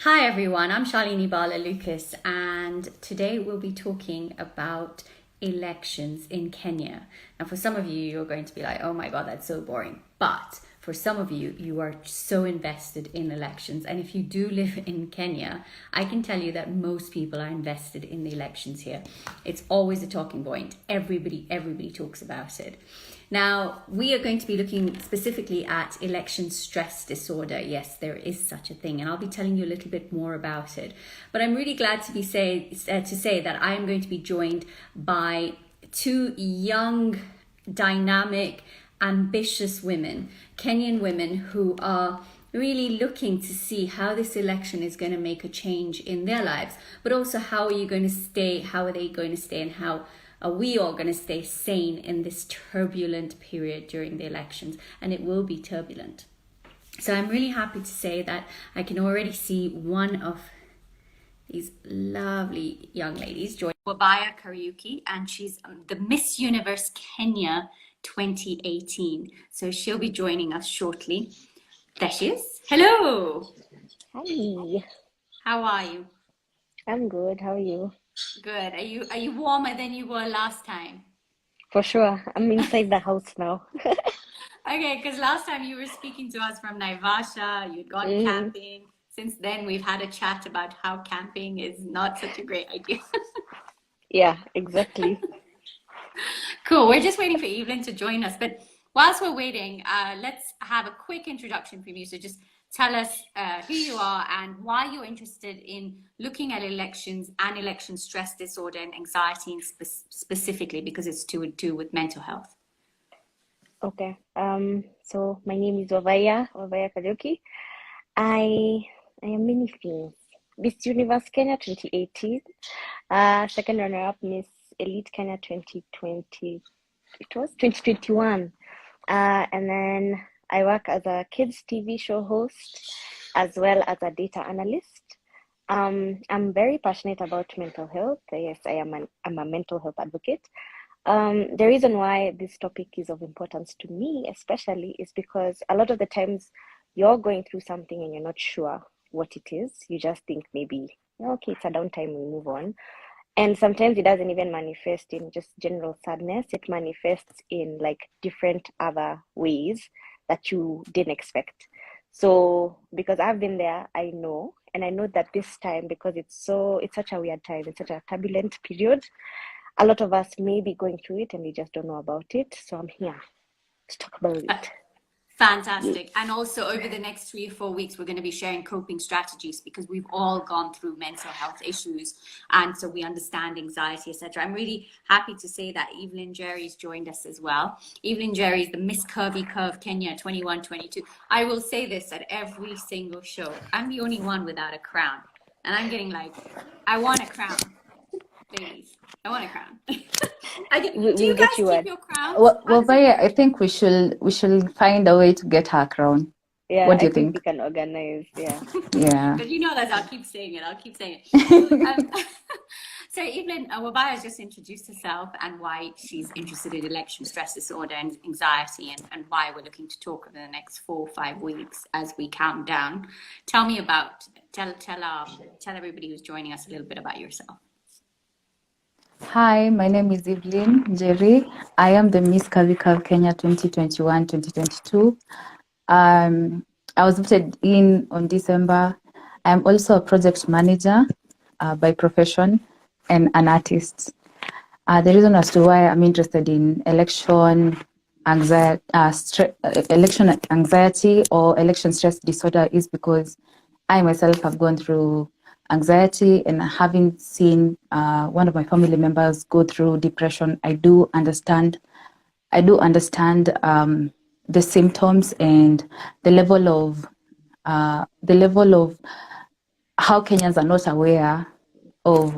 Hi everyone, I'm Shalini Bhalla-Lucas, and today we'll be talking about elections in Kenya. Now, for some of you, you're going to be like, oh my God, that's so boring. But for some of you, you are so invested in elections. And if you do live in Kenya, I can tell you that most people are invested in the elections here. It's always a talking point. Everybody talks about it. Now, we are going to be looking specifically at election stress disorder. Yes, there is such a thing, and I'll be telling you a little bit more about it. But I'm really glad to say that I am going to be joined by two young, dynamic, ambitious women, Kenyan women who are really looking to see how this election is going to make a change in their lives, but also how are they going to stay, and how are we all going to stay sane in this turbulent period during the elections? And it will be turbulent. So I'm really happy to say that I can already see one of these lovely young ladies join Wabaiya KARIUKI, and she's the Miss Universe Kenya 2018. So she'll be joining us shortly. There she is. Hello. Hi, How are you? I'm good. How are you? Good. Are you warmer than you were last time? For sure. I'm inside the house now. Okay, because last time you were speaking to us from Naivasha, you'd gone Mm, camping. Since then, we've had a chat about how camping is not such a great idea. yeah, exactly. Cool. We're just waiting for Evelyn to join us. But whilst we're waiting, let's have a quick introduction from you. So just tell us who you are and why you're interested in looking at elections and election stress disorder and anxiety specifically, because it's to do with mental health. Okay. So my name is Wabaiya KARIUKI. I am many things. Miss Universe Kenya 2018. Second runner-up Miss Elite Kenya 2020. It was 2021. And then I work as a kids TV show host as well as a data analyst. I'm very passionate about mental health. Yes, I'm a mental health advocate. The reason why this topic is of importance to me, especially, is because a lot of the times you're going through something and you're not sure what it is. You just think maybe, okay, it's a downtime, we move on. And sometimes it doesn't even manifest in just general sadness. It manifests in like different other ways that you didn't expect. So because I've been there, I know, and I know that this time, because it's such a weird time, it's such a turbulent period, a lot of us may be going through it and we just don't know about it. So I'm here to talk about it. Fantastic. And also over the next 3 or 4 weeks, we're going to be sharing coping strategies because we've all gone through mental health issues. And so we understand anxiety, etc. I'm really happy to say that Evelyn Njeri's joined us as well. Evelyn Njeri is the Miss Curvy Curve Kenya 21-22. I will say this at every single show. I'm the only one without a crown. And I'm getting like, I want a crown. Ladies, I want a crown. Do you We'll guys get you keep one. your crowns? Well, How does it Wabaiya, work? I think we should find a way to get her crown. Yeah, What do I you think we think? can organize. Yeah. Yeah. But you know that I'll keep saying it. I'll keep saying it. So Evelyn, Wabaiya has just introduced herself and why she's interested in election stress disorder and anxiety, and why we're looking to talk over the next 4 or 5 weeks as we count down. Tell everybody who's joining us a little bit about yourself. Hi, my name is Evelyn Njeri. I am the Miss Curvy Curve Kenya 2021-2022. I was voted in on December. I'm also a project manager by profession and an artist. The reason as to why I'm interested in election anxiety or election stress disorder is because I myself have gone through anxiety, and having seen one of my family members go through depression, I do understand the symptoms and the level of how Kenyans are not aware of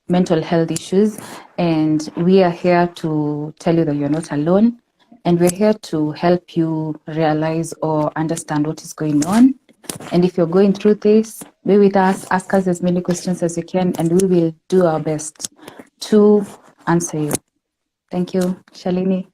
mental health issues. And we are here to tell you that you're not alone, and we're here to help you realize or understand what is going on. And if you're going through this, be with us, ask us as many questions as you can, and we will do our best to answer you. Thank you, Shalini.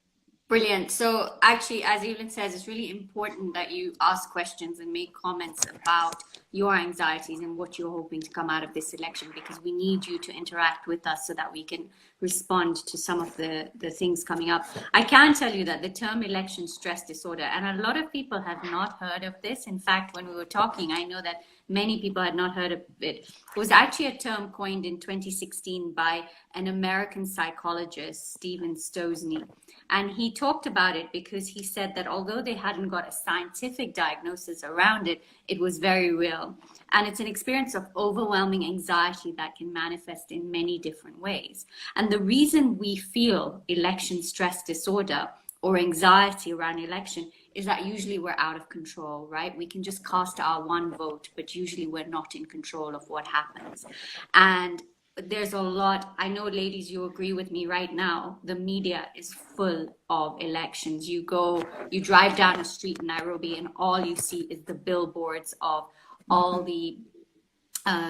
Brilliant. So actually, as Evelyn says, it's really important that you ask questions and make comments about your anxieties and what you're hoping to come out of this election, because we need you to interact with us so that we can respond to some of the things coming up. I can tell you that the term election stress disorder, and a lot of people have not heard of this. In fact, when we were talking, I know that many people had not heard of it. It was actually a term coined in 2016 by an American psychologist, Stephen Stosny. And he talked about it because he said that although they hadn't got a scientific diagnosis around it, it was very real. And it's an experience of overwhelming anxiety that can manifest in many different ways. And the reason we feel election stress disorder or anxiety around election is that usually we're out of control, right? We can just cast our one vote, but usually we're not in control of what happens. And there's a lot, I know ladies, you agree with me right now, the media is full of elections. You drive down a street in Nairobi and all you see is the billboards of all the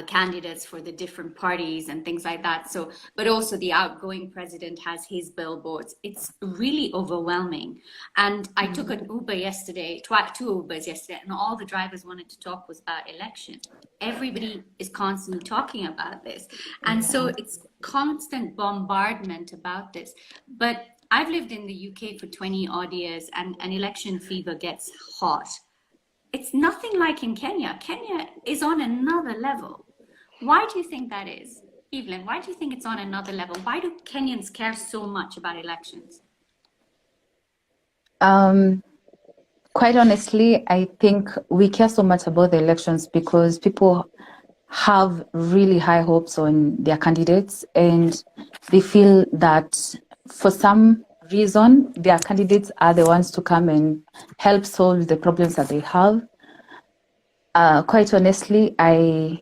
candidates for the different parties and things like that. So, but also the outgoing president has his billboards. It's really overwhelming. And I took an Uber yesterday, two Ubers yesterday, and all the drivers wanted to talk was about election. Everybody is constantly talking about this. And so it's constant bombardment about this. But I've lived in the UK for 20 odd years, and an election fever gets hot. It's nothing like in Kenya. Kenya is on another level. Why do you think that is? Evelyn, why do you think it's on another level? Why do Kenyans care so much about elections? Quite honestly, I think we care so much about the elections because people have really high hopes on their candidates, and they feel that for some reason their candidates are the ones to come and help solve the problems that they have. Quite honestly, I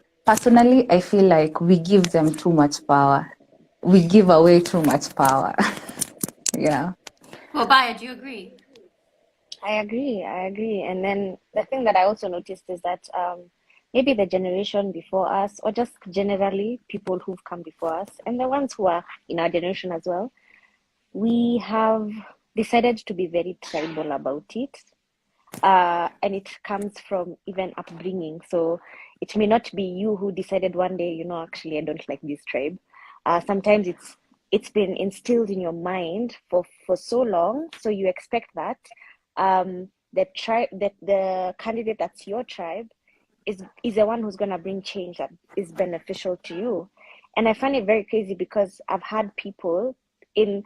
feel like we give them too much power. We give away too much power. Yeah. Wabaiya, do you agree? I agree. And then the thing that I also noticed is that maybe the generation before us, or just generally people who've come before us, and the ones who are in our generation as well, we have decided to be very tribal about it. And it comes from even upbringing. So it may not be you who decided one day, actually, I don't like this tribe. Sometimes it's been instilled in your mind for so long, so you expect that the candidate that's your tribe is the one who's going to bring change that is beneficial to you. And I find it very crazy because I've had people in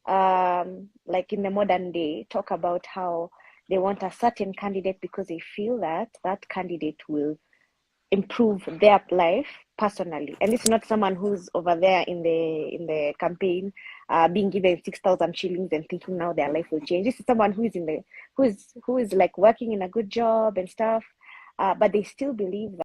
like in the modern day talk about how they want a certain candidate because they feel that that candidate will improve their life personally. And this is not someone who's over there in the campaign being given 6,000 shillings and thinking now their life will change. This is someone who is like working in a good job and stuff, but they still believe that